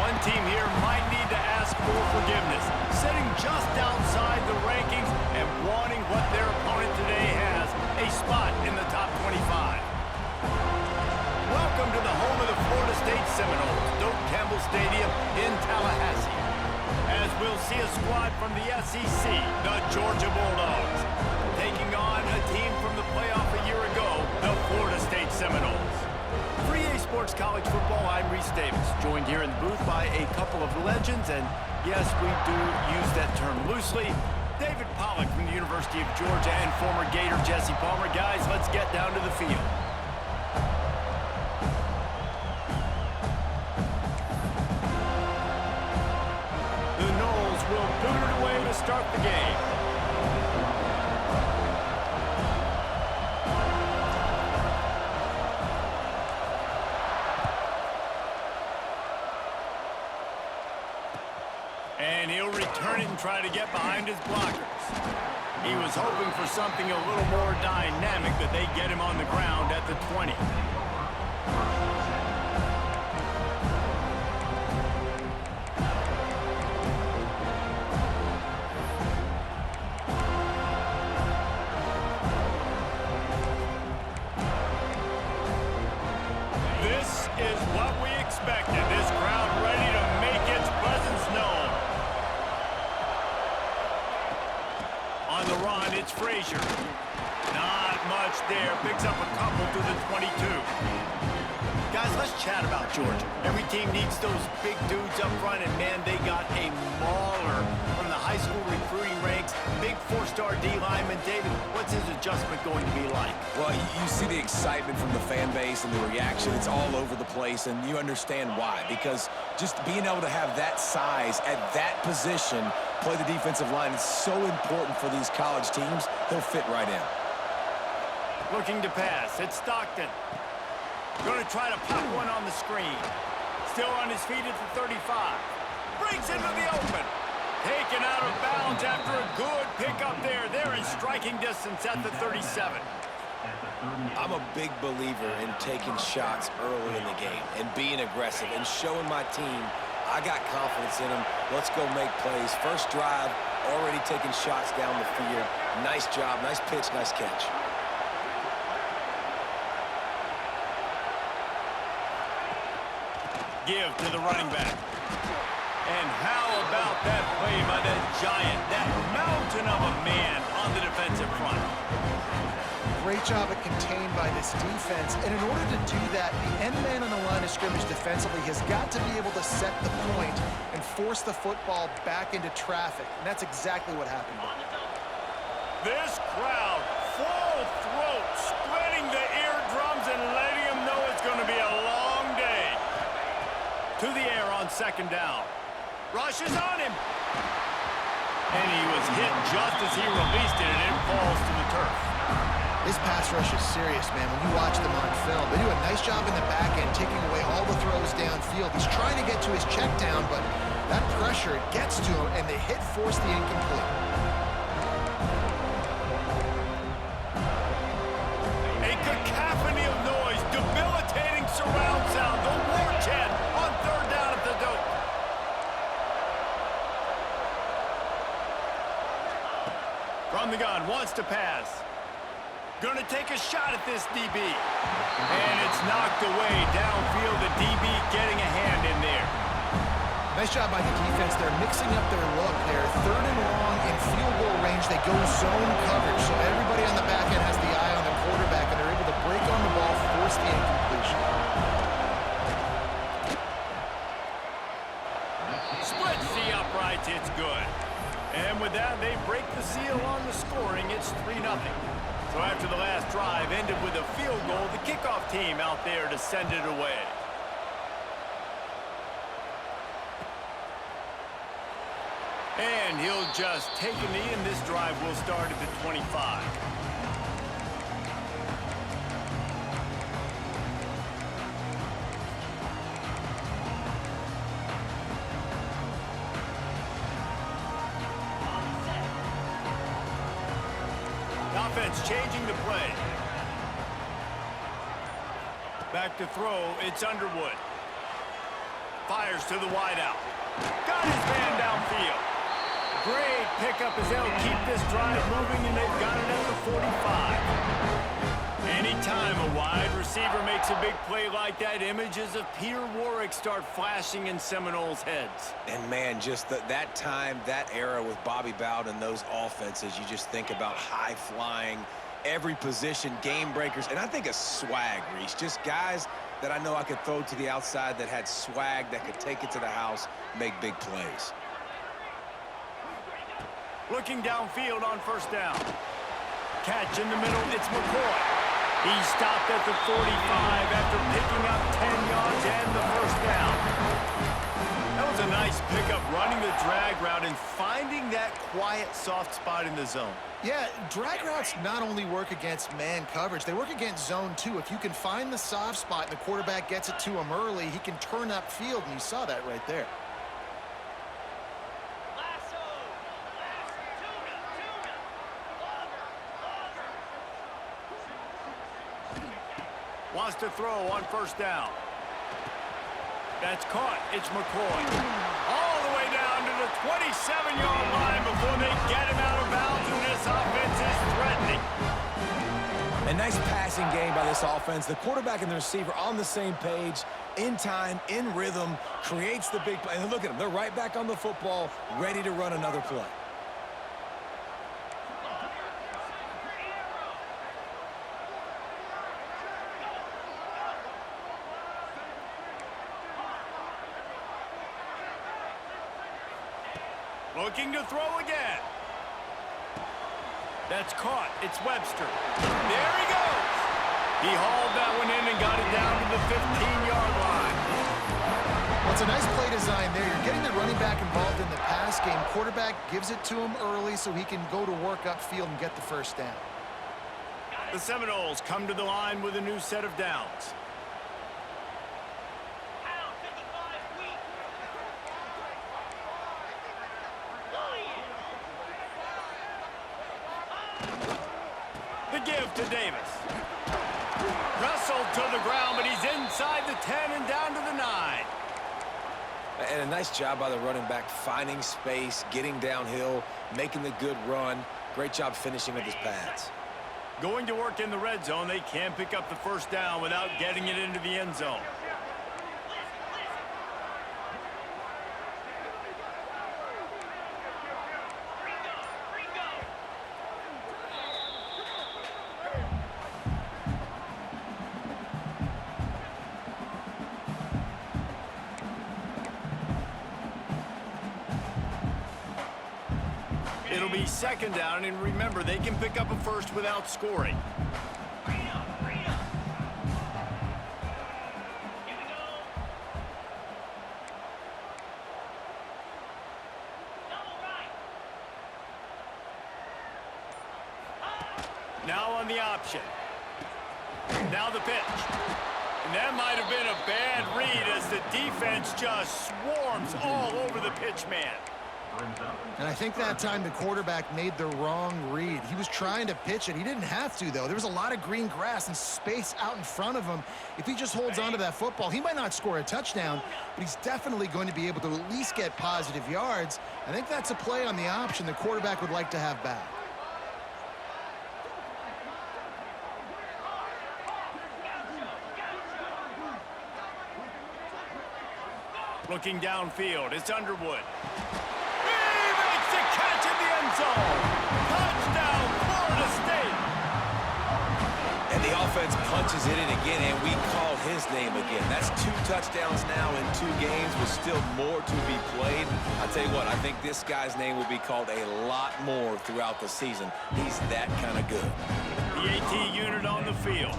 One team here might need to ask for forgiveness, sitting just outside the rankings and wanting what their opponent today has, a spot in the top 25. Welcome to the home of the Florida State Seminoles, Doak Campbell Stadium in Tallahassee. As we'll see a squad from the SEC, the Georgia Bulldogs, taking on a team from the playoff a year ago, the Florida State Seminoles. For EA Sports College Football, I'm Reese Davis, joined here in the booth by a couple of legends, and yes, we do use that term loosely. David Pollack from the University of Georgia and former Gator Jesse Palmer. Guys, let's get down to the field. The Noles will boot it away to start the game. And he'll return it and try to get behind his blockers. He was hoping for something a little more dynamic, but they get him on the ground at the 20. This is what we expected. This crowd ready to make its presence known. On the run, it's Frazier. Not much there. Picks up a couple to the 22. Guys, let's chat about Georgia. Every team needs those big dudes up front, and man, they got a mauler from the high school recruiting ranks. Big four-star D lineman. David, what's his adjustment going to be like? Well, you see the excitement from the fan base and the reaction. It's all over the place, and you understand why. Because just being able to have that size at that position, play the defensive line, is so important for these college teams. He'll fit right in. Looking to pass. It's Stockton. Going to try to pop one on the screen. Still on his feet at the 35. Breaks into the open. Taken out of bounds after a good pickup there. They're in striking distance at the 37. I'm a big believer in taking shots early in the game and being aggressive and showing my team I got confidence in them. Let's go make plays. First drive, already taking shots down the field. Nice job, nice pitch, nice catch. Give to the running back. And how about that play by that giant, that mountain of a man on the defensive front? Great job at contained by this defense. And in order to do that, the end man on the line of scrimmage defensively has got to be able to set the point and force the football back into traffic. And that's exactly what happened. This crowd, full throat, splitting the eardrums and letting them know it's going to be a long day. To the air on second down. Rushes on him. And he was hit just as he released it, and it falls to the turf. This pass rush is serious, man. When you watch them on film, they do a nice job in the back end, taking away all the throws downfield. He's trying to get to his check down, but that pressure, it gets to him, and the hit forced the incomplete. A cacophony of noise, debilitating surround sound, the war chant on third down at the Doak. From the gun, wants to pass. Gonna take a shot at this DB. And it's knocked away downfield, the DB getting a hand in there. Nice job by the defense. They're mixing up their look there. Third and long in field goal range. They go zone coverage. So everybody on the back end has the eye on the quarterback, and they're able to break on the ball, force the incompletion. Splits the uprights, it's good. And with that, they break the seal on the scoring. It's 3-0. So after the last drive ended with a field goal, the kickoff team out there to send it away. And he'll just take a knee, and this drive will start at the 25. Offense changing the play. Back to throw, it's Underwood. Fires to the wideout. Got his man downfield. Great pickup as they'll keep this drive moving, and they've got it at the 45. Anytime a wide receiver makes a big play like that, images of Peter Warwick start flashing in Seminoles' heads. And, man, just that time, that era with Bobby Bowden and those offenses, you just think about high-flying, every position, game breakers, and I think of swag, Reese. Just guys that I know I could throw to the outside that had swag, that could take it to the house, make big plays. Looking downfield on first down. Catch in the middle, it's McCoy. He stopped at the 45 after picking up 10 yards and the first down. That was a nice pickup, running the drag route and finding that quiet, soft spot in the zone. Yeah, drag routes not only work against man coverage, they work against zone too. If you can find the soft spot and the quarterback gets it to him early, he can turn upfield, and you saw that right there. Wants to throw on first down. That's caught. It's McCoy. All the way down to the 27-yard line before they get him out of bounds, and this offense is threatening. A nice passing game by this offense. The quarterback and the receiver on the same page, in time, in rhythm, creates the big play. And look at them. They're right back on the football, ready to run another play. Looking to throw again. That's caught. It's Webster. There he goes. He hauled that one in and got it down to the 15-yard line. Well, it's a nice play design there. You're getting the running back involved in the pass game. Quarterback gives it to him early so he can go to work upfield and get the first down. The Seminoles come to the line with a new set of downs. The give to Davis. Wrestled to the ground, but he's inside the 10 and down to the 9. And a nice job by the running back, finding space, getting downhill, making the good run. Great job finishing with his pads. Going to work in the red zone, they can pick up the first down without getting it into the end zone. It'll be second down, and remember, they can pick up a first without scoring. Now on the option. Now the pitch. And that might have been a bad read as the defense just swarms all over the pitch man. And I think that time the quarterback made the wrong read. He was trying to pitch it. He didn't have to, though. There was a lot of green grass and space out in front of him. If he just holds on to that football, he might not score a touchdown, but he's definitely going to be able to at least get positive yards. I think that's a play on the option the quarterback would like to have back. Looking downfield, it's Underwood. Catch in the end zone. Touchdown, Florida State. And the offense punches it in again, and we call his name again. That's 2 touchdowns now in 2 games with still more to be played. I'll tell you what, I think this guy's name will be called a lot more throughout the season. He's that kind of good. The AT unit on the field.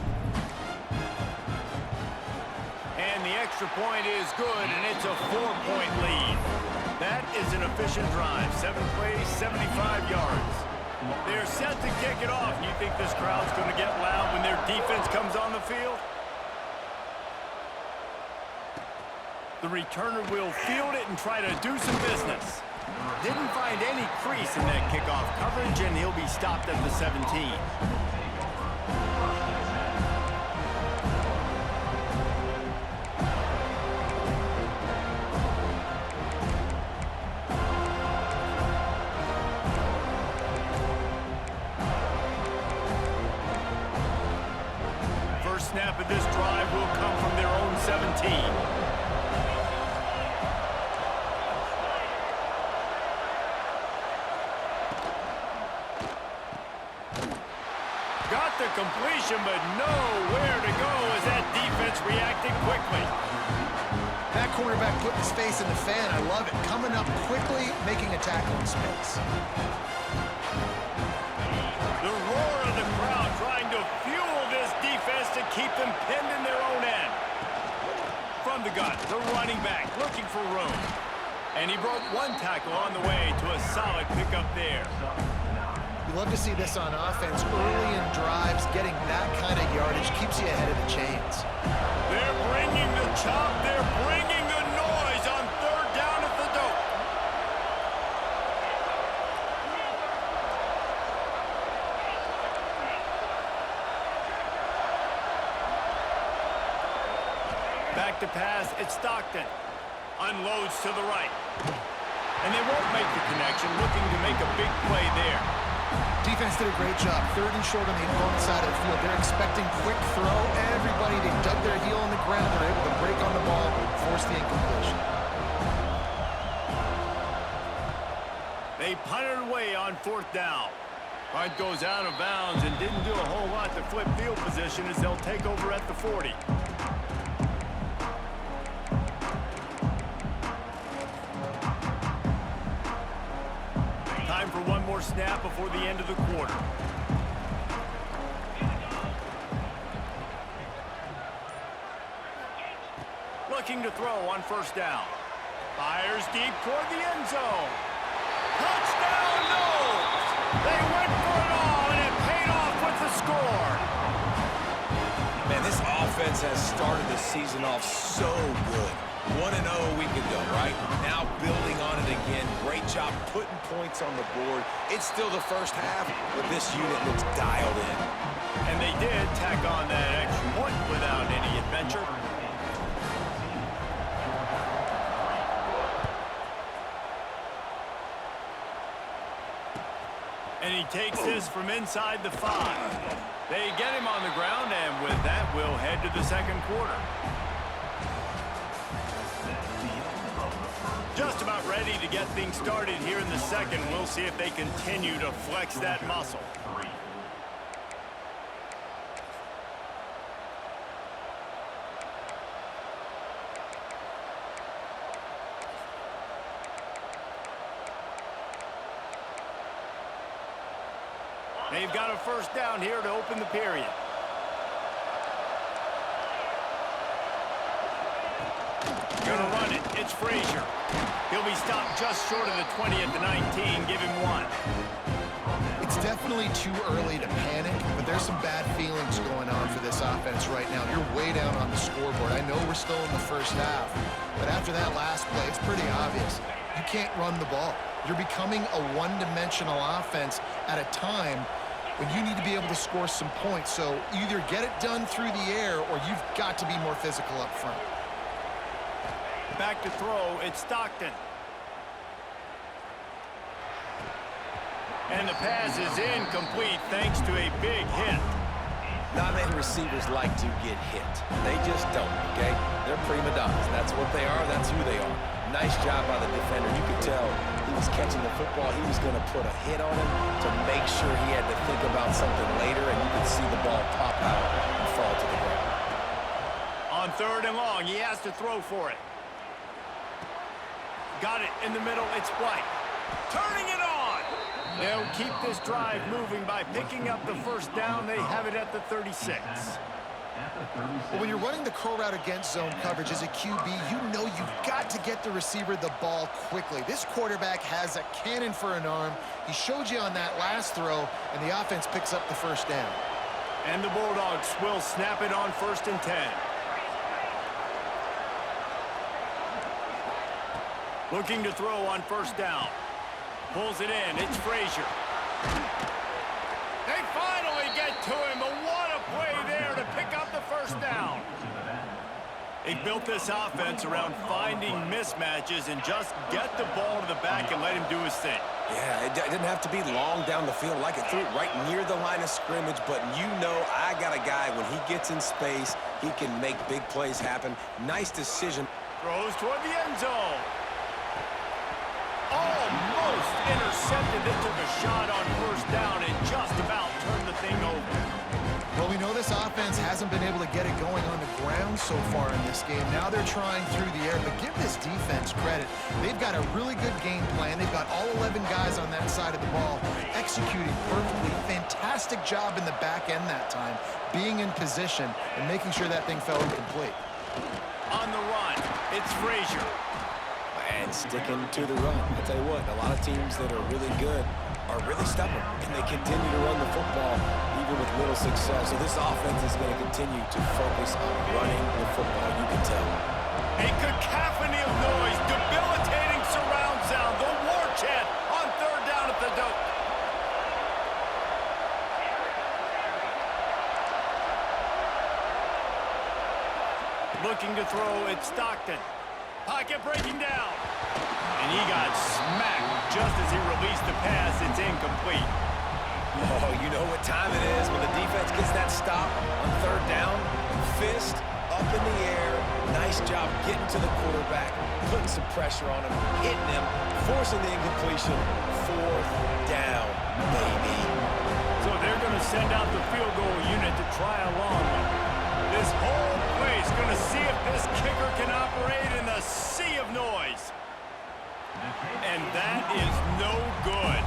And the extra point is good, and it's a 4-point lead. That is an efficient drive. 7 plays, 75 yards. They're set to kick it off. You think this crowd's going to get loud when their defense comes on the field? The returner will field it and try to do some business. Didn't find any crease in that kickoff coverage, and he'll be stopped at the 17. got the completion, but nowhere to go as that defense reacted quickly. That quarterback put his face in the fan. I love it. Coming up quickly, making a tackle in space. The roar of the crowd trying to fuel this defense to keep them pinned in their own end. From the gun, the running back looking for room. And he broke one tackle on the way to a solid pickup there. You love to see this on offense. Early in drives, getting that kind of yardage keeps you ahead of the chains. They're bringing the chop. They're bringing the noise on third down at the dope. Back to pass, it's Stockton. Unloads to the right. And they won't make the connection, looking to make a big play there. Defense did a great job. Third and short on the opponent's side of the field. They're expecting quick throw. Everybody, they dug their heel on the ground. They're able to break on the ball, force the incompletion. They punted away on fourth down. Punt goes out of bounds and didn't do a whole lot to flip field position as they'll take over at the 40. Time for one more snap before the end of the quarter. Looking to throw on first down. Fires deep toward the end zone. Touchdown, Knowles! They went for it all, and it paid off with the score. Man, this offense has started the season off so good. 1-0 a week ago, right? Now building on it again. Great job putting points on the board. It's still the first half, but this unit looks dialed in. And they did tack on that extra point without any adventure. And he takes this from inside the 5. They get him on the ground, and with that, we'll head to the second quarter. Just about ready to get things started here in the second. We'll see if they continue to flex that muscle. They've got a first down here to open the period. Gonna run it. It's Frazier. He'll be stopped just short of the 20 at the 19. Give him 1. It's definitely too early to panic, but there's some bad feelings going on for this offense right now. You're way down on the scoreboard. I know we're still in the first half, but after that last play, it's pretty obvious. You can't run the ball. You're becoming a one-dimensional offense at a time when you need to be able to score some points. So either get it done through the air or you've got to be more physical up front. Back to throw, it's Stockton. And the pass is incomplete thanks to a big hit. Not many receivers like to get hit. They just don't, okay? They're prima donnas. That's what they are. That's who they are. Nice job by the defender. You could tell he was catching the football. He was going to put a hit on him to make sure he had to think about something later, and you could see the ball pop out and fall to the ground. On third and long, he has to throw for it. Got it in the middle. It's White. Turning it on. They'll keep this drive moving by picking up the first down. They have it at the 36. Well, when you're running the curl route against zone coverage as a QB, you know you've got to get the receiver the ball quickly. This quarterback has a cannon for an arm. He showed you on that last throw, and the offense picks up the first down. And the Bulldogs will snap it on 1st and 10. Looking to throw on first down. Pulls it in. It's Frazier. They finally get to him, but what a play there to pick up the first down. They built this offense around finding mismatches and just get the ball to the back and let him do his thing. Yeah, it didn't have to be long down the field. Like it threw it right near the line of scrimmage, but you know I got a guy, when he gets in space, he can make big plays happen. Nice decision. Throws toward the end zone. Almost intercepted. They took a shot on first down and just about turned the thing over. this offense hasn't been able to get it going on the ground so far in this game. Now they're trying through the air, but give this defense credit. They've got a really good game plan. They've got all 11 guys on that side of the ball executing perfectly. Fantastic job in the back end that time, being in position and making sure that thing fell incomplete. On the run, it's Frazier. And sticking to the run. I'll tell you what, a lot of teams that are really good are really stubborn, and they continue to run the football even with little success. So this offense is going to continue to focus on running the football, you can tell. A cacophony of noise, debilitating surround sound, the war chant on third down at the dope. Looking to throw, it's Stockton. Pocket breaking down. And he got smacked just as he released the pass. It's incomplete. Oh, you know what time it is when the defense gets that stop on third down. Fist up in the air. Nice job getting to the quarterback, putting some pressure on him, hitting him, forcing the incompletion. Fourth down, baby. So they're going to send out the field goal unit to try a long one. This whole place going to see if this kicker can operate in the sea of noise. And that is no good.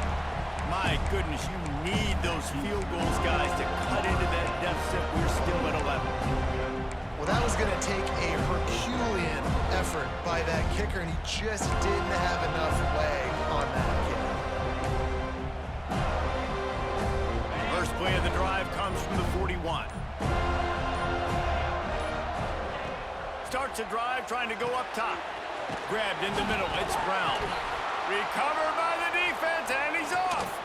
My goodness, you need those field goals, guys, to cut into that deficit. We're still at 11. Well, that was going to take a Herculean effort by that kicker, and he just didn't have enough leg on that kick. First play of the drive comes from the 41. Starts a drive trying to go up top. Grabbed in the middle, it's Brown. Recovered by the defense, and he's off.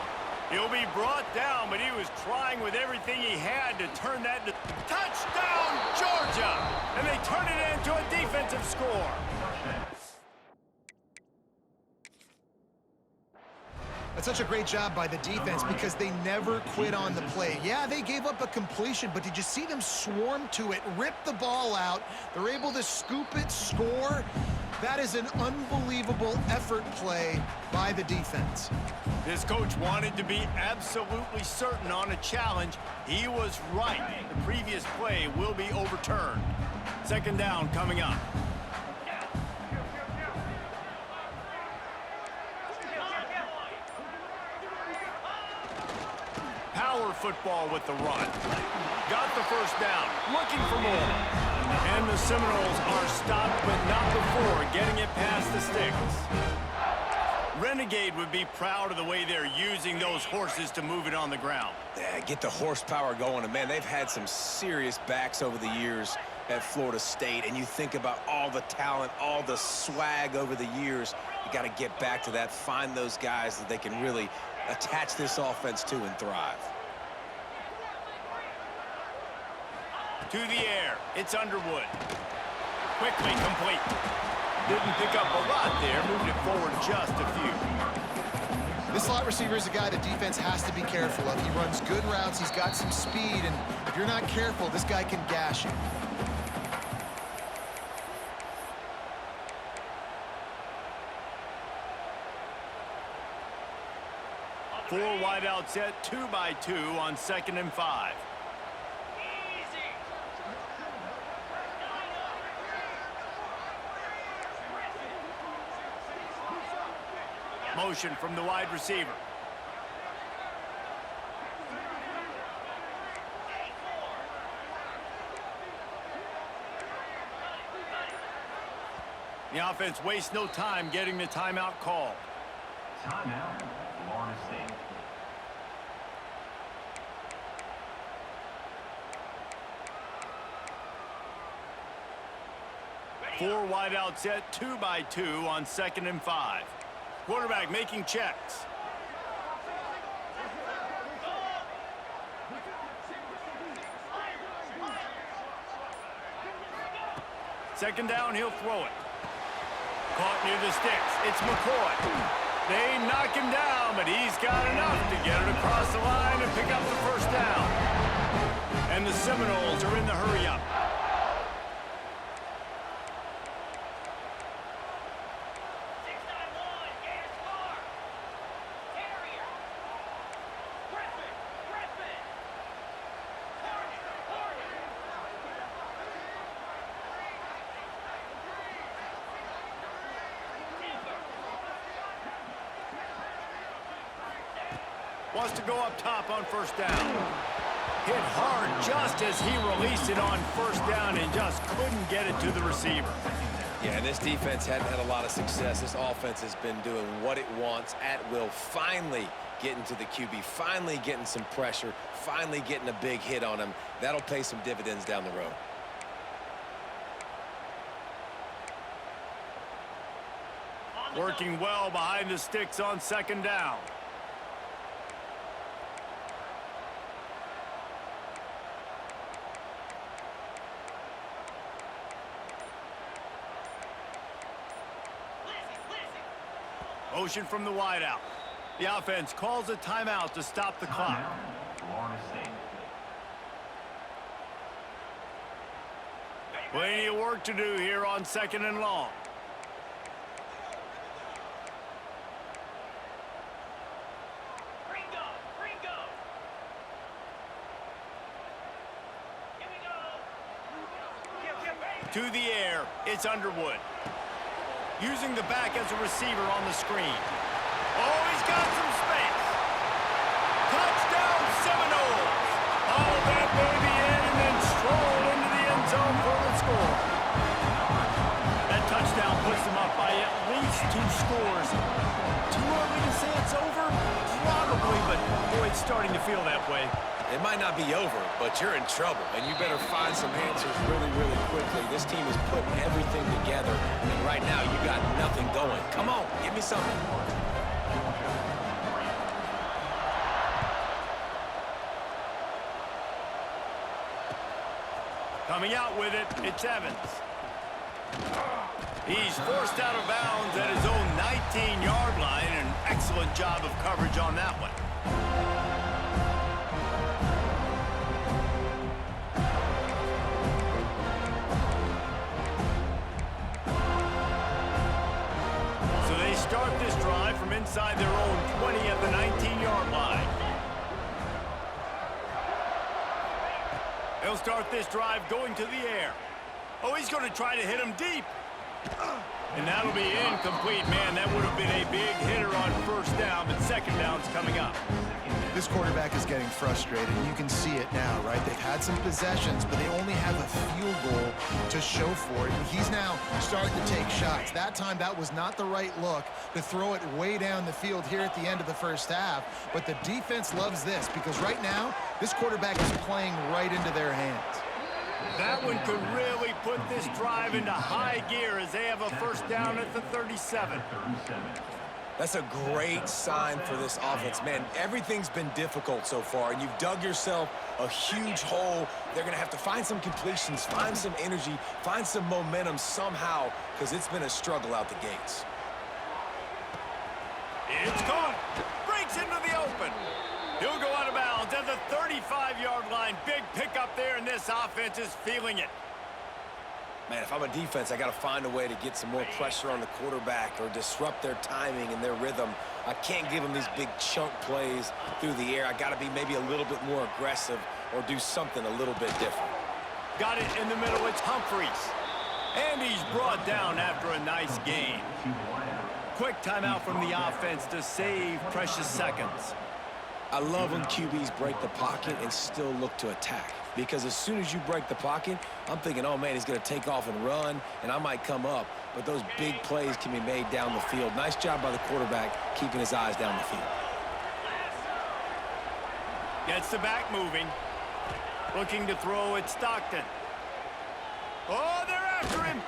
He'll be brought down, but he was trying with everything he had to turn that into touchdown, Georgia! And they turn it into a defensive score. That's such a great job by the defense because they never quit on the play. Yeah, they gave up a completion, but did you see them swarm to it, rip the ball out? They're able to scoop it, score. That is an unbelievable effort play by the defense. This coach wanted to be absolutely certain on a challenge. He was right. The previous play will be overturned. Second down coming up. Power football with the run. Got the first down. Looking for more. And the Seminoles are stopped, but not before getting it past the sticks. Renegade would be proud of the way they're using those horses to move it on the ground. Yeah, get the horsepower going. And, man, they've had some serious backs over the years at Florida State. And you think about all the talent, all the swag over the years. You got to get back to that, find those guys that they can really attach this offense to and thrive. To the air, it's Underwood. Quickly complete. Didn't pick up a lot there, moved it forward just a few. This slot receiver is a guy the defense has to be careful of. He runs good routes, he's got some speed, and if you're not careful, this guy can gash you. Four wide out set, 2 by 2 on 2nd and 5. Motion from the wide receiver. The offense wastes no time getting the timeout called. Timeout, Florida State. Four wide out set, 2 by 2 on 2nd and 5. Quarterback making checks. Second down, he'll throw it. Caught near the sticks. It's McCoy. They knock him down, but he's got enough to get it across the line and pick up the first down. And the Seminoles are in the hurry-up. Wants to go up top on first down. Hit hard just as he released it on first down and just couldn't get it to the receiver. Yeah, and this defense hadn't had a lot of success. This offense has been doing what it wants at will. Finally getting to the QB, finally getting some pressure, finally getting a big hit on him. That'll pay some dividends down the road. Working well behind the sticks on second down. Motion from the wideout. The offense calls a timeout to stop the clock. Florida State. Plenty of work to do here on second and long. To the air, it's Underwood. Using the back as a receiver on the screen. Oh, he's got some space. Touchdown Seminoles. All that baby in and then stroll into the end zone for the score. That touchdown puts them up by at least 2 scores. Too early to say it's over? Probably, but boy, it's starting to feel that way. It might not be over, but you're in trouble, and you better find some answers really, really quickly. This team is putting everything together, and right now you got nothing going. Come on, give me something. Coming out with it, it's Evans. He's forced out of bounds at his own 19-yard line. An excellent job of coverage on that one. Start this drive from inside their own 20 at the 19-yard line. They'll start this drive going to the air. Oh, he's going to try to hit him deep. And that'll be incomplete. Man, that would have been a big hitter on first down, but second down's coming up. This quarterback is getting frustrated. You can see it now, right? They've had some possessions, but they only have a field goal to show for it. And he's now starting to take shots. That time, that was not the right look to throw it way down the field here at the end of the first half. But the defense loves this because right now, this quarterback is playing right into their hands. That one could really put this drive into high gear as they have a first down at the 37. That's a great sign for this offense. Man, everything's been difficult so far, and you've dug yourself a huge hole. They're going to have to find some completions, find some energy, find some momentum somehow, because it's been a struggle out the gates. It's caught. Breaks into the open. He'll go out of bounds at the 35-yard line. Big pickup there, and this offense is feeling it. Man, if I'm a defense, I got to find a way to get some more pressure on the quarterback or disrupt their timing and their rhythm. I can't give them these big chunk plays through the air. I got to be maybe a little bit more aggressive or do something a little bit different. Got it in the middle. It's Humphreys. And he's brought down after a nice gain. Quick timeout from the offense to save precious seconds. I love when QBs break the pocket and still look to attack. Because as soon as you break the pocket, I'm thinking, oh, man, he's going to take off and run, and I might come up. But those big plays can be made down the field. Nice job by the quarterback keeping his eyes down the field. Gets the back moving. Looking to throw at Stockton. Oh, they're after him.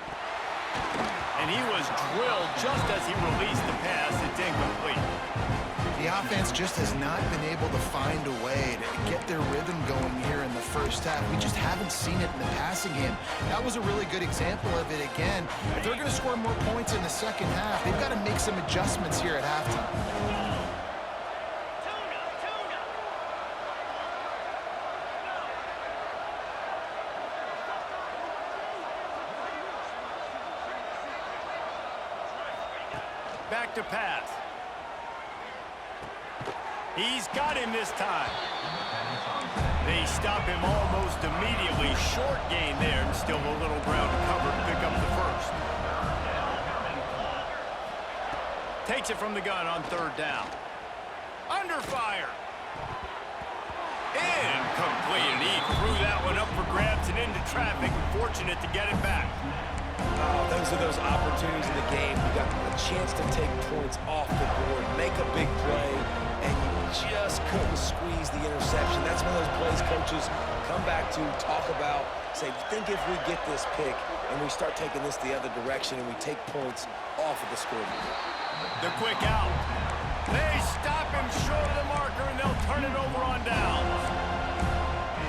And he was drilled just as he released the pass. It's incomplete. The offense just has not been able to find a way to get their rhythm going here in the first half. We just haven't seen it in the passing game. That was a really good example of it again. If they're going to score more points in the second half, they've got to make some adjustments here at halftime. Back to pass. He's got him this time. They stop him almost immediately. Short gain there, and still a little ground to cover to pick up the first. Takes it from the gun on third down. Under fire. traffic, fortunate to get it back. Oh, those are those opportunities in the game. You got a chance to take points off the board, make a big play, and you just couldn't squeeze the interception. That's one of those plays coaches come back to, talk about, say, think if we get this pick and we start taking this the other direction and we take points off of the scoreboard. The quick out. They stop him short of the marker, and they'll turn it over on downs.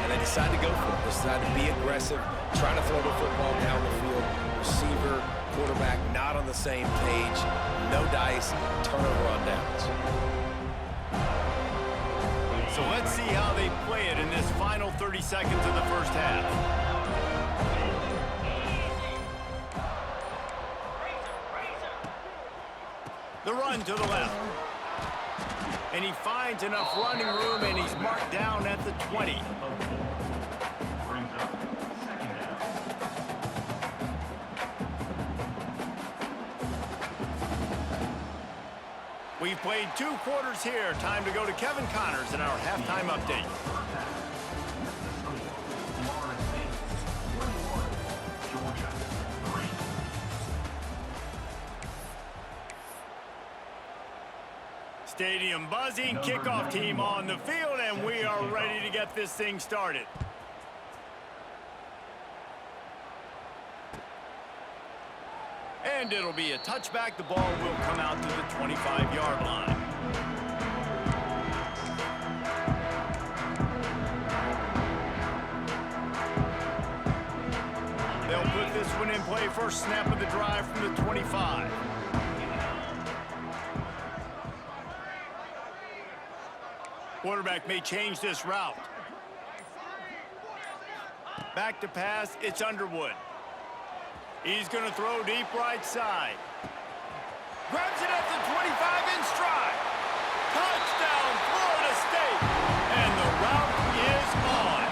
And they decide to go for it. They decide to be aggressive, trying to throw the football down the field. Receiver, quarterback, not on the same page. No dice, turnover on downs. So let's see how they play it in this final 30 seconds of the first half. The run to the left. And he finds enough running room, and he's marked down at the 20. Brings up second down. We've played 2 quarters here. Time to go to Kevin Connors in our halftime update. Florida State 41, Georgia 3. Stadium buzzing, kickoff team on the field, and we are ready to get this thing started. And it'll be a touchback. The ball will come out to the 25-yard line. They'll put this one in play. First snap of the drive from the 25. Quarterback may change this route. Back to pass, it's Underwood. He's going to throw deep right side. Grabs it at the 25 in stride. Touchdown, Florida State. And the route is on.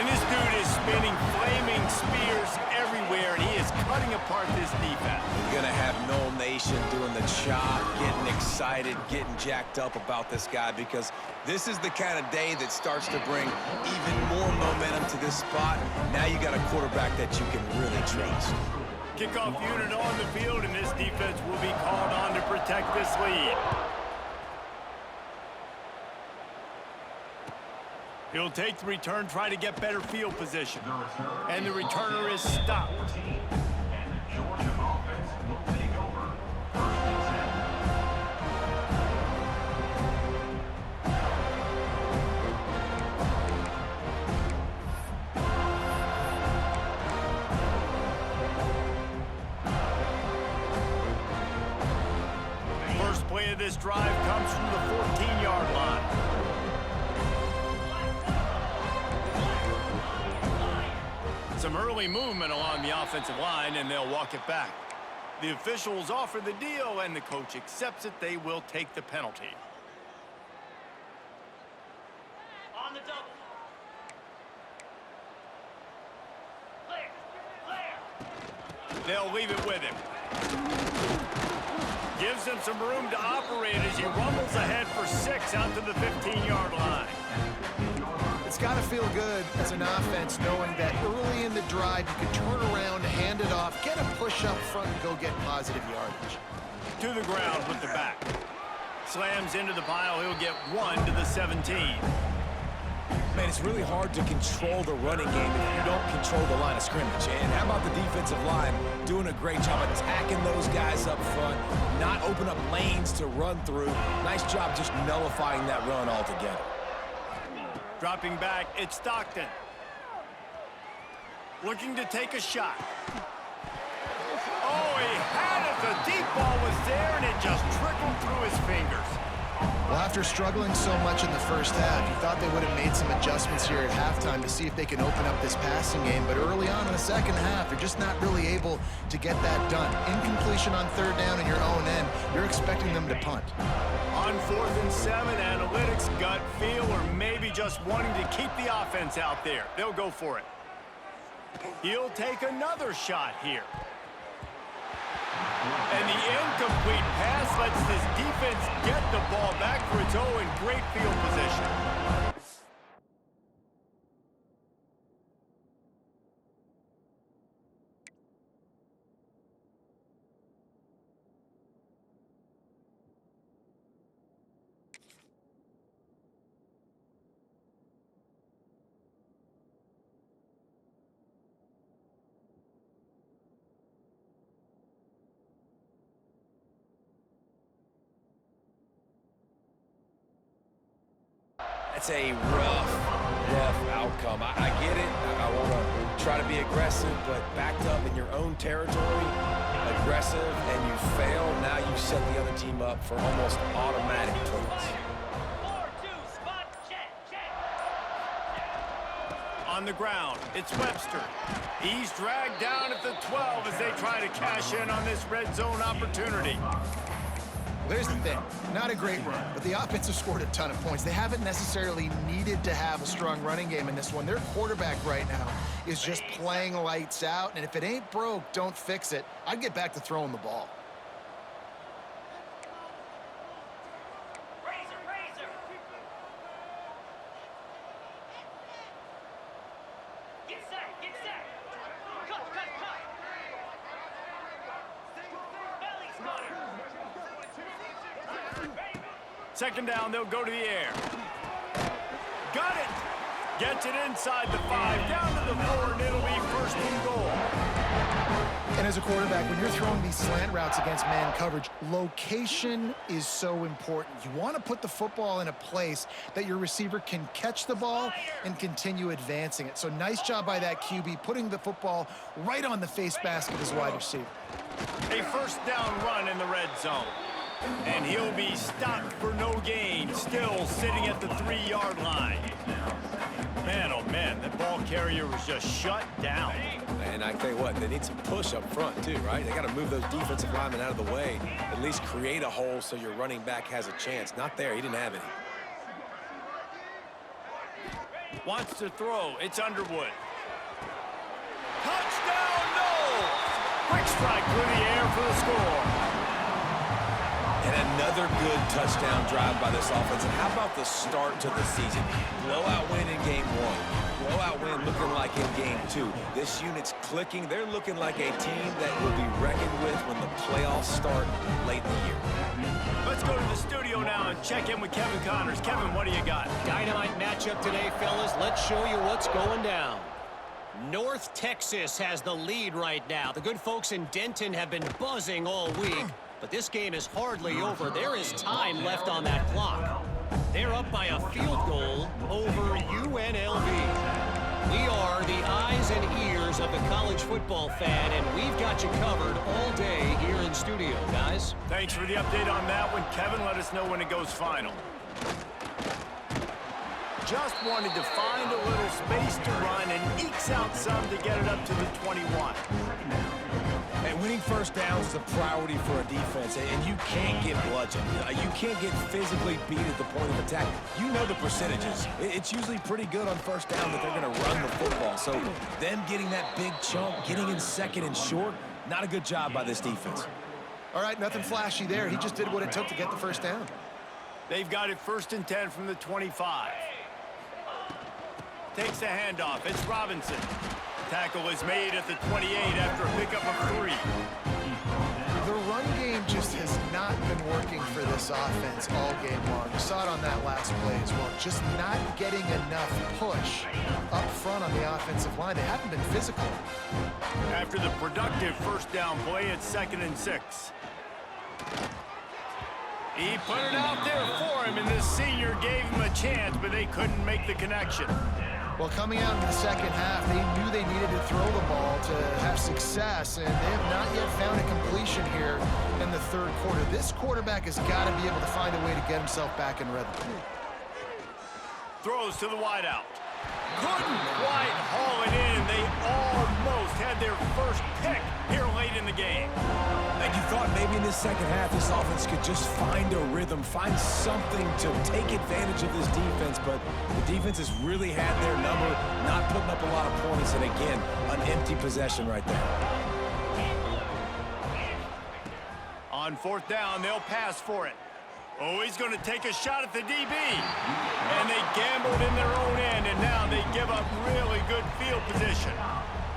And this dude is spinning flaming spears everywhere, and he is cutting apart this defense. You're going to have Noel Nation doing the chop, getting excited, getting jacked up about this guy, because this is the kind of day that starts to bring even more momentum to this spot. Now you got a quarterback that you can really trust. Kickoff unit on the field, and this defense will be called on to protect this lead. He'll take the return, try to get better field position. And the returner is stopped. And the Georgia offense will take over. First and 10. First play of this drive comes from the 14-yard line. Some early movement along the offensive line, and they'll walk it back. The officials offer the deal, and the coach accepts it. They will take the penalty. On the double. Clear. They'll leave it with him. Gives him some room to operate as he rumbles ahead for 6 out to the 15-yard line. It's got to feel good as an offense knowing that early in the drive you can turn around, hand it off, get a push up front, and go get positive yardage. To the ground with the back. Slams into the pile. He'll get 1 to the 17. Man, it's really hard to control the running game if you don't control the line of scrimmage. And how about the defensive line doing a great job attacking those guys up front, not open up lanes to run through. Nice job just nullifying that run altogether. Dropping back, it's Stockton. Looking to take a shot. Oh, he had it. The deep ball was there, and it just trickled through his fingers. Well, after struggling so much in the first half, you thought they would have made some adjustments here at halftime to see if they can open up this passing game. But early on in the second half, they're just not really able to get that done. Incompletion on third down in your own end, you're expecting them to punt. On 4th and 7, analytics, gut feel, or maybe just wanting to keep the offense out there. They'll go for it. He'll take another shot here. And the incomplete pass lets this defense get the ball back for its own in great field position. That's a rough outcome. I get it. I want to try to be aggressive, but backed up in your own territory, aggressive, and you fail, now you set the other team up for almost automatic points. 4-2, spot, check. On the ground, it's Webster. He's dragged down at the 12 as they try to cash in on this red zone opportunity. There's the thing. Not a great run, but the offense has scored a ton of points. They haven't necessarily needed to have a strong running game in this one. Their quarterback right now is just playing lights out, and if it ain't broke, don't fix it. I'd get back to throwing the ball. Razor. Get set. Cut. Belly's cutter. Second down, they'll go to the air. Got it! Gets it inside the 5, down to the 4, and it'll be first and goal. And as a quarterback, when you're throwing these slant routes against man coverage, location is so important. You want to put the football in a place that your receiver can catch the ball and continue advancing it. So nice job by that QB, putting the football right on the face basket of his wide receiver. A first down run in the red zone. And he'll be stopped for no gain, still sitting at the 3-yard line. Man, oh man, that ball carrier was just shut down. And I tell you what, they need some push up front too, right? They got to move those defensive linemen out of the way, at least create a hole so your running back has a chance. Not there, he didn't have any. Wants to throw, it's Underwood. Touchdown, no! Quick strike through the air for the score. And another good touchdown drive by this offense. And how about the start to the season? Blowout win in game 1. Blowout win looking like in game 2. This unit's clicking. They're looking like a team that will be reckoned with when the playoffs start late in the year. Let's go to the studio now and check in with Kevin Connors. Kevin, what do you got? Dynamite matchup today, fellas. Let's show you what's going down. North Texas has the lead right now. The good folks in Denton have been buzzing all week. But this game is hardly over. There is time left on that clock. They're up by a field goal over UNLV. We are the eyes and ears of the college football fan, and we've got you covered all day here in studio, guys. Thanks for the update on that one, Kevin. Let us know when it goes final. Just wanted to find a little space to run and ekes out some to get it up to the 21. And winning first downs is a priority for a defense, and you can't get bludgeoned. You can't get physically beat at the point of attack. You know the percentages. It's usually pretty good on first down that they're going to run the football. So them getting that big chunk, getting in second and short, not a good job by this defense. All right, nothing flashy there. He just did what it took to get the first down. They've got it first and 10 from the 25. Takes the handoff. It's Robinson. Tackle is made at the 28 after a pickup of 3. The run game just has not been working for this offense all game long. You saw it on that last play as well. Just not getting enough push up front on the offensive line. They haven't been physical. After the productive first down play, it's 2nd and 6. He put it out there for him, and the senior gave him a chance, but they couldn't make the connection. Well, coming out into the second half, they knew they needed to throw the ball to have success, and they have not yet found a completion here in the third quarter. This quarterback has got to be able to find a way to get himself back in rhythm. Throws to the wideout. Couldn't quite haul it in. They almost had their first pick here late in the game. And you thought maybe in this second half this offense could just find a rhythm, find something to take advantage of this defense, but the defense has really had their number, not putting up a lot of points, and again, an empty possession right there. On 4th down, they'll pass for it. Oh, he's going to take a shot at the DB. And they gambled in their own end, and now they give up really good field position.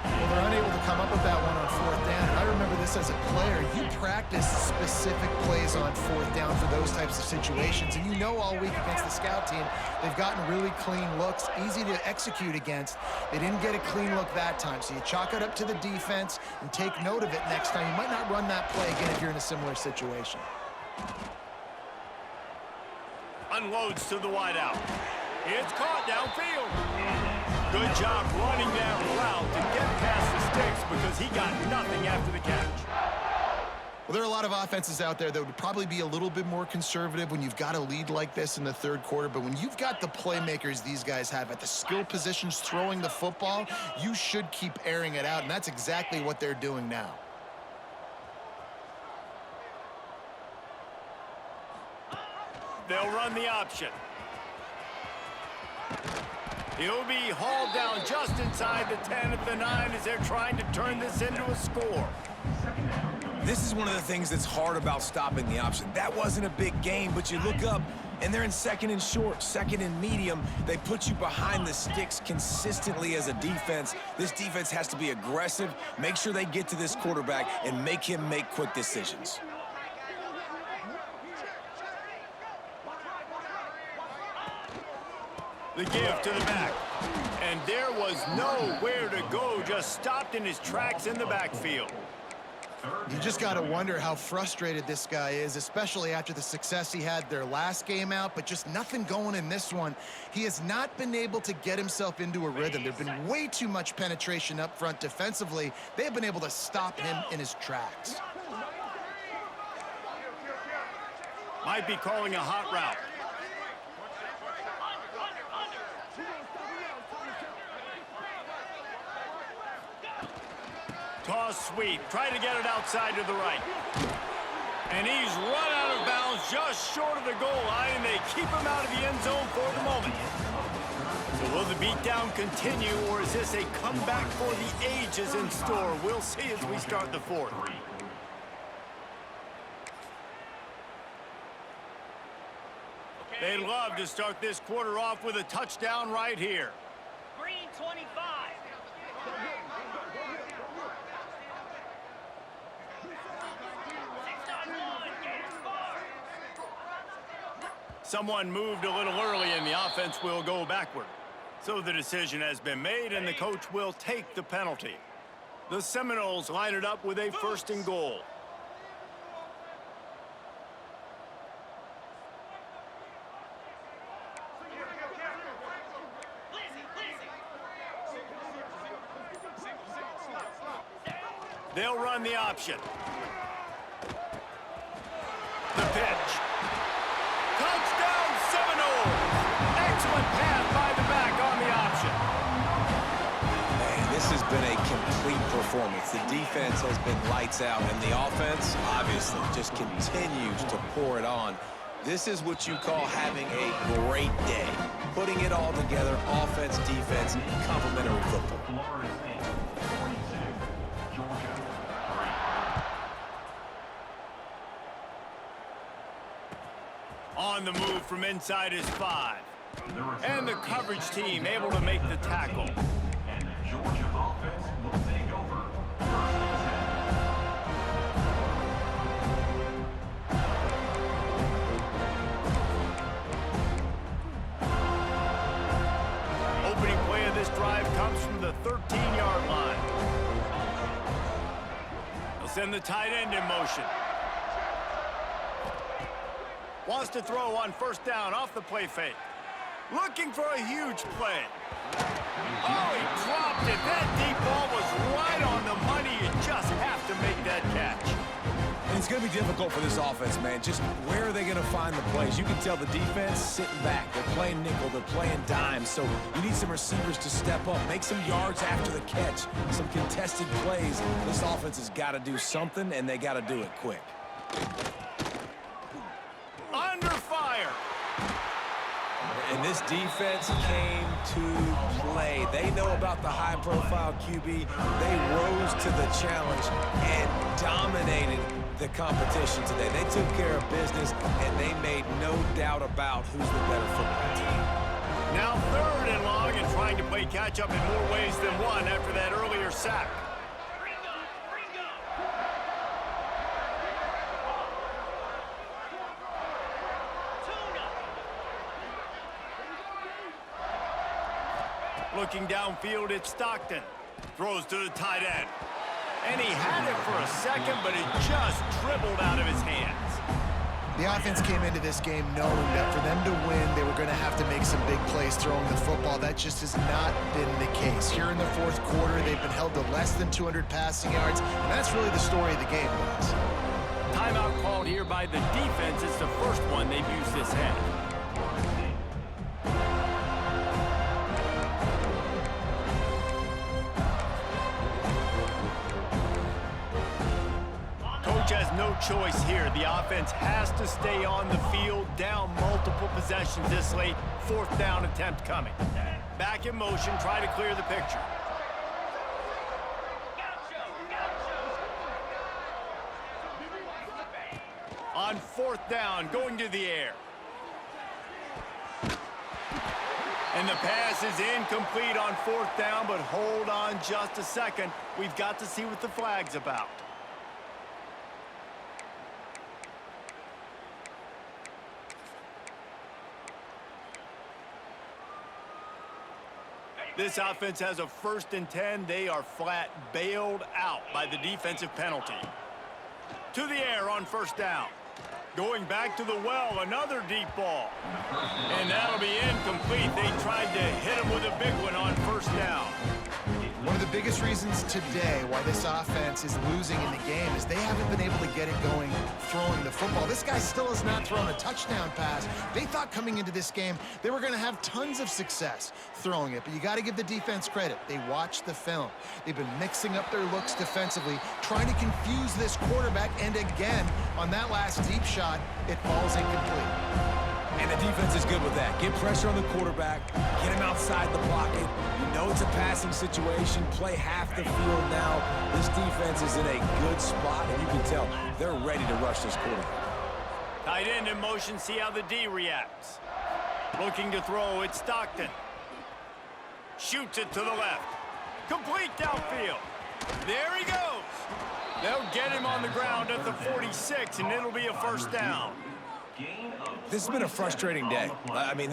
Well, they're unable to come up with that one on 4th down, and I remember this as a player. You practice specific plays on 4th down for those types of situations, and you know all week against the scout team, they've gotten really clean looks, easy to execute against. They didn't get a clean look that time, so you chalk it up to the defense and take note of it next time. You might not run that play again if you're in a similar situation. Unloads to the wideout. It's caught downfield. Good job running that route to get past the sticks because he got nothing after the catch. Well, there are a lot of offenses out there that would probably be a little bit more conservative when you've got a lead like this in the third quarter. But when you've got the playmakers these guys have at the skill positions throwing the football, you should keep airing it out, and that's exactly what they're doing now. They'll run the option. He'll be hauled down just inside the 10 at the 9 as they're trying to turn this into a score. This is one of the things that's hard about stopping the option. That wasn't a big gain, but you look up, and they're in second and short, second and medium. They put you behind the sticks consistently as a defense. This defense has to be aggressive, make sure they get to this quarterback, and make him make quick decisions. The give to the back. And there was nowhere to go, just stopped in his tracks in the backfield. You just got to wonder how frustrated this guy is, especially after the success he had their last game out, but just nothing going in this one. He has not been able to get himself into a rhythm. There's been way too much penetration up front defensively. They've been able to stop him in his tracks. Might be calling a hot route. Toss sweep, try to get it outside to the right. And he's run out of bounds just short of the goal line, and they keep him out of the end zone for the moment. So will the beatdown continue, or is this a comeback for the ages in store? We'll see as we start the fourth. They'd love to start this quarter off with a touchdown right here. Green 25. Someone moved a little early, and the offense will go backward. So the decision has been made, and the coach will take the penalty. The Seminoles line it up with a 1st and goal. They'll run the option. The pitch. Touchdown Seminoles! Excellent pass by the back on the option. Man, this has been a complete performance. The defense has been lights out, and the offense, obviously, just continues to pour it on. This is what you call having a great day. Putting it all together, offense, defense, complementary football. Florida State 42, Georgia 3. On the move from inside his 5. And the coverage team able to make the tackle. And the Georgia offense will take over. 1st and 10. Opening play of this drive comes from the 13-yard line. They'll send the tight end in motion. Wants to throw on 1st down off the play fake. Looking for a huge play. Oh, he dropped it. That deep ball was right on the money. You just have to make that catch. And it's going to be difficult for this offense, man. Just where are they going to find the plays? You can tell the defense sitting back. They're playing nickel. They're playing dime. So you need some receivers to step up, make some yards after the catch, some contested plays. This offense has got to do something, and they got to do it quick. Under fire. And this defense came to play. They know about the high-profile QB. They rose to the challenge and dominated the competition today. They took care of business, and they made no doubt about who's the better football team. Now 3rd and long, and trying to play catch-up in more ways than one after that earlier sack. Looking downfield, it's Stockton. Throws to the tight end. And he had it for a second, but it just dribbled out of his hands. The offense came into this game knowing that for them to win, they were going to have to make some big plays throwing the football. That just has not been the case. Here in the fourth quarter, they've been held to less than 200 passing yards, and that's really the story of the game, guys. Timeout called here by the defense. It's the first one they've used this half. Coach has no choice here. The offense has to stay on the field, down multiple possessions this late. Fourth down attempt coming. Back in motion, try to clear the picture. On fourth down, going to the air. And the pass is incomplete on fourth down, but hold on just a second. We've got to see what the flag's about. This offense has a 1st and 10. They are flat bailed out by the defensive penalty. To the air on first down. Going back to the well, another deep ball. And that'll be incomplete. They tried to hit him with a big one on first down. One of the biggest reasons today why this offense is losing in the game is they haven't been able to get it going throwing the football. This guy still has not thrown a touchdown pass. They thought coming into this game they were going to have tons of success throwing it, but you got to give the defense credit. They watched the film. They've been mixing up their looks defensively, trying to confuse this quarterback, and again, on that last deep shot, it falls incomplete. And the defense is good with that. Get pressure on the quarterback, get him outside the pocket. You know it's a passing situation. Play half the field now. This defense is in a good spot, and you can tell they're ready to rush this quarterback. Tight end in motion, see how the D reacts. Looking to throw, it's Stockton. Shoots it to the left. Complete downfield. There he goes. They'll get him on the ground at the 46, and it'll be a first down. This has been a frustrating day. I mean,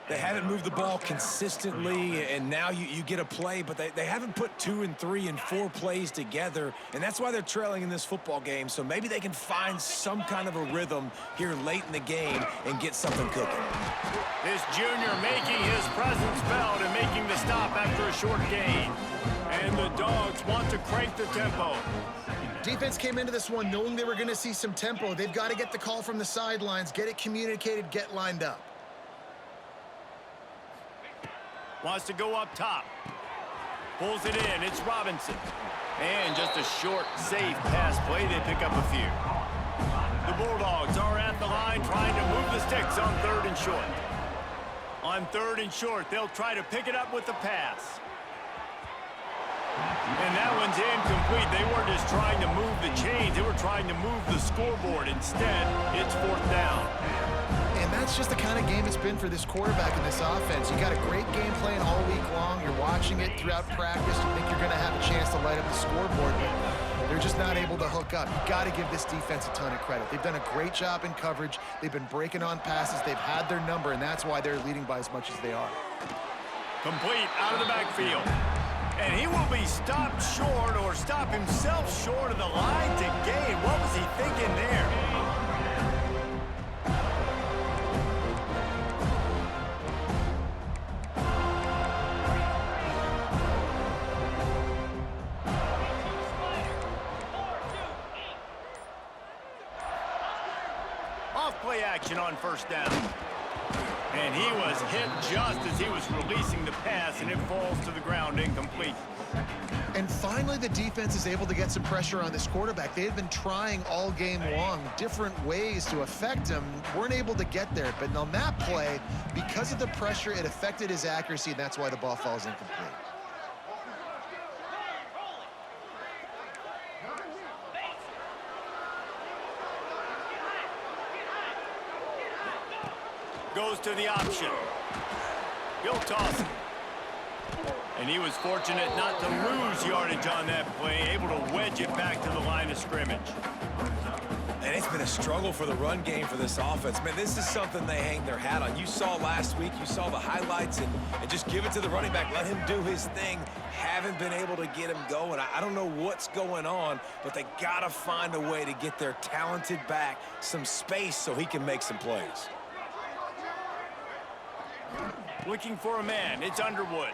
they haven't moved the ball consistently, and now you get a play, but they haven't put 2 and 3 and 4 plays together, and that's why they're trailing in this football game. So maybe they can find some kind of a rhythm here late in the game and get something cooking. This junior making his presence felt and making the stop after a short gain. And the Dogs want to crank the tempo. Defense came into this one knowing they were going to see some tempo. They've got to get the call from the sidelines, get it communicated, get lined up. Wants to go up top. Pulls it in. It's Robinson. And just a short, safe pass play. They pick up a few. The Bulldogs are at the line trying to move the sticks on 3rd and short. On 3rd and short, they'll try to pick it up with the pass. And that one's incomplete. They weren't just trying to move the chains. They were trying to move the scoreboard. Instead, it's 4th down. And that's just the kind of game it's been for this quarterback in this offense. You got a great game plan all week long. You're watching it throughout practice. You think you're going to have a chance to light up the scoreboard, but they're just not able to hook up. You got to give this defense a ton of credit. They've done a great job in coverage. They've been breaking on passes. They've had their number, and that's why they're leading by as much as they are. Complete out of the backfield. And he will be stopped short or stop himself short of the line to gain. What was he thinking there? Off play action on first down. And he was hit just as he was releasing the pass, and it falls to the ground incomplete. And finally, the defense is able to get some pressure on this quarterback. They had been trying all game long different ways to affect him, weren't able to get there. But on that play, because of the pressure, it affected his accuracy, and that's why the ball falls incomplete. Goes to the option. He'll toss it. And he was fortunate not to lose yardage on that play, able to wedge it back to the line of scrimmage. And it's been a struggle for the run game for this offense. Man, this is something they hang their hat on. You saw last week, you saw the highlights, and just give it to the running back. Let him do his thing. Haven't been able to get him going. I don't know what's going on, but they got to find a way to get their talented back some space so he can make some plays. Looking for a man. It's Underwood.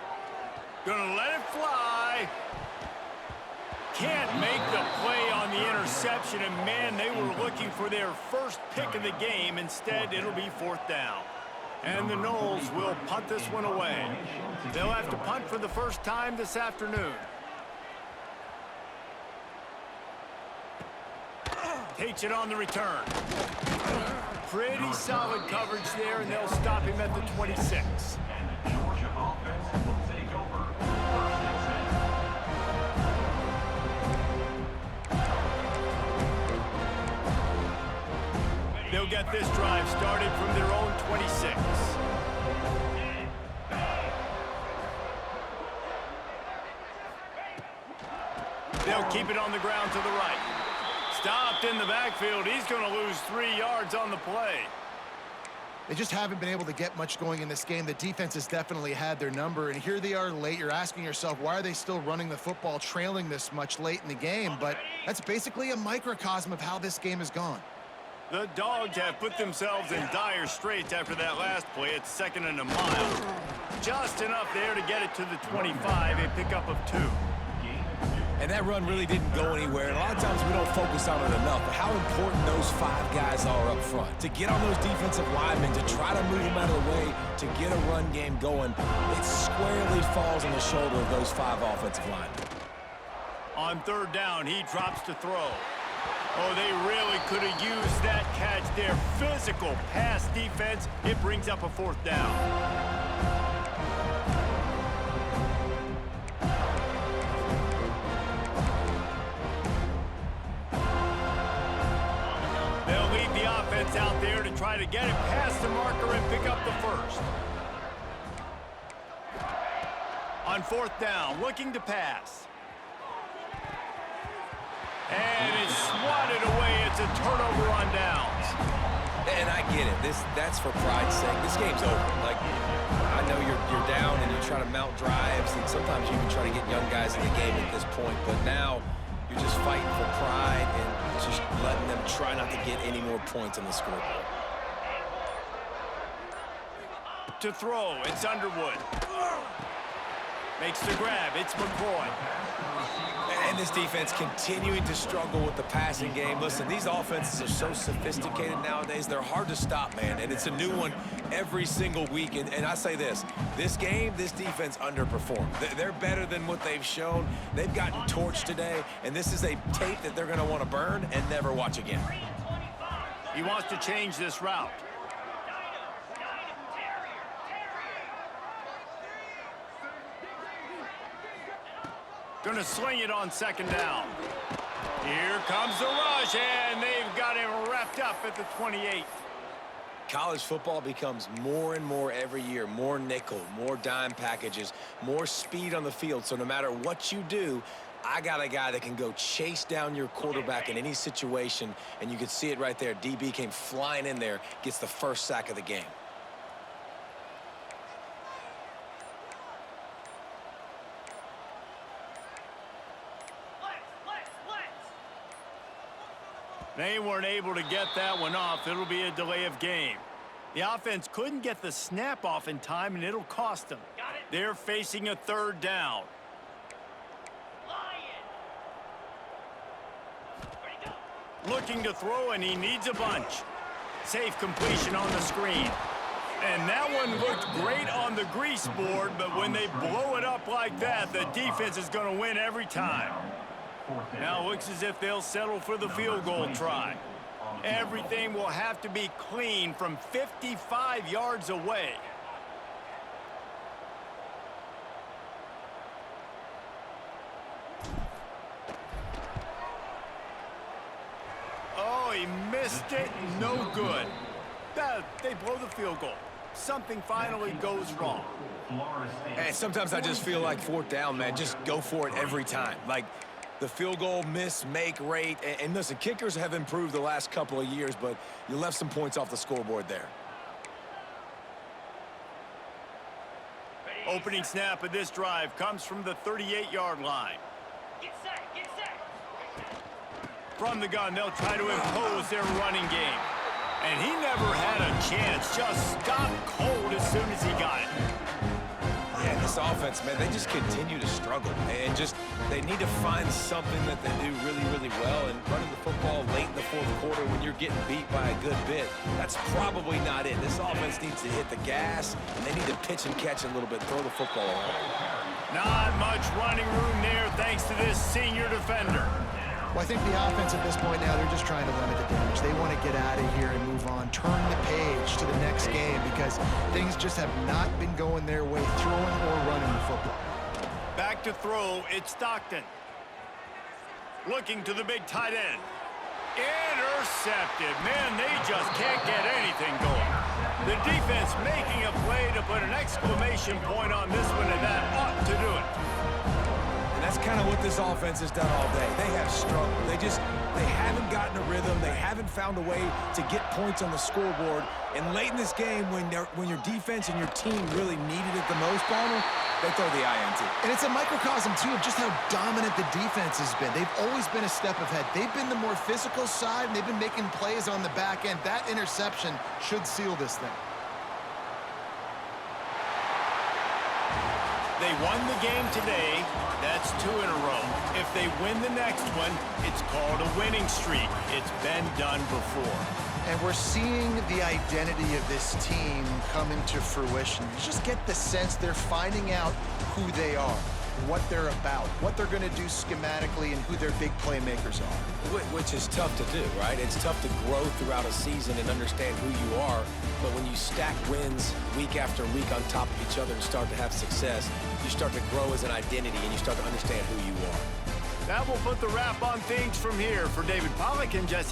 Gonna let it fly. Can't make the play on the interception, and man, they were looking for their first pick of the game. Instead, it'll be 4th down. And the Noles will punt this one away. They'll have to punt for the first time this afternoon. Takes it on the return. Pretty solid coverage there, and they'll stop him at the 26. And the Georgia offense will take over 1st and 10. They'll get this drive started from their own 26. They'll keep it on the ground to the right. Stopped in the backfield. He's going to lose 3 yards on the play. They just haven't been able to get much going in this game. The defense has definitely had their number, and here they are late. You're asking yourself, why are they still running the football, trailing this much late in the game? But that's basically a microcosm of how this game has gone. The Dogs have put themselves in dire straits after that last play. It's 2nd and a mile. Just enough there to get it to the 25, a pickup of 2. And that run really didn't go anywhere. And a lot of times we don't focus on it enough, but how important those 5 guys are up front. To get on those defensive linemen, to try to move them out of the way, to get a run game going, it squarely falls on the shoulder of those 5 offensive linemen. On 3rd down, he drops to throw. Oh, they really could have used that catch. Their physical pass defense, it brings up a 4th down. Out there to try to get it past the marker and pick up the 1st. On 4th down, looking to pass. And it's swatted away. It's a turnover on downs. And I get it. That's for pride's sake. This game's over. Like, I know you're down and you're trying to mount drives, and sometimes you even try to get young guys in the game at this point, but now you're just fighting for pride and just letting them try not to get any more points on the scoreboard. To throw, it's Underwood. Makes the grab, it's McCoy. And this defense continuing to struggle with the passing game. Listen, these offenses are so sophisticated nowadays. They're hard to stop, man. And it's a new one every single week. And I say this game, this defense underperformed. They're better than what they've shown. They've gotten torched today. And this is a tape that they're going to want to burn and never watch again. He wants to change this route. Gonna sling it on 2nd down. Here comes the rush, and they've got him wrapped up at the 28. College football becomes more and more every year, more nickel, more dime packages, more speed on the field. So no matter what you do, I got a guy that can go chase down your quarterback in any situation, and you can see it right there. DB came flying in there, gets the 1st sack of the game. They weren't able to get that one off. It'll be a delay of game. The offense couldn't get the snap off in time, and it'll cost them. They're facing a 3rd down. Looking to throw, and he needs a bunch. Safe completion on the screen. And that one looked great on the grease board, but when they blow it up like that, the defense is going to win every time. Now it looks as if they'll settle for the field goal try. Everything will have to be clean from 55 yards away. Oh, he missed it. No good. They blow the field goal. Something finally goes wrong. And sometimes I just feel like 4th down, man. Just go for it every time. Like, the field goal miss-make rate. And listen, kickers have improved the last couple of years, but you left some points off the scoreboard there. Opening snap of this drive comes from the 38-yard line. Get set, get set. From the gun, they'll try to impose their running game. And he never had a chance. Just stopped cold as soon as he got it. offense, man, they just continue to struggle. And just they need to find something that they do really, really well. And running the football late in the fourth quarter when you're getting beat by a good bit, that's probably not it. This offense needs to hit the gas, and they need to pitch and catch a little bit, throw the football around. Not much running room there thanks to this senior defender. Well, I think the offense at this point now, they're just trying to limit the damage. They want to get out of here and move on, turn the page to the next game because things just have not been going their way throwing or running the football. Back to throw, it's Stockton. Looking to the big tight end. Intercepted. Man, they just can't get anything going. The defense making a play to put an exclamation point on this one, and that ought to do it. And that's kind of what this offense has done all day. They have struggled. They haven't gotten a rhythm. They haven't found a way to get points on the scoreboard. And late in this game, when your defense and your team really needed it the most, Palmer, they throw the INT. And it's a microcosm, too, of just how dominant the defense has been. They've always been a step ahead. They've been the more physical side, and they've been making plays on the back end. That interception should seal this thing. They won the game today. That's 2 in a row. If they win the next one, it's called a winning streak. It's been done before. And we're seeing the identity of this team come into fruition. You just get the sense they're finding out who they are, what they're about, what they're going to do schematically, and who their big playmakers are. Which is tough to do, right? It's tough to grow throughout a season and understand who you are. But when you stack wins week after week on top of each other and start to have success, you start to grow as an identity and you start to understand who you are. That will put the wrap on things from here. For David Pollack and Jesse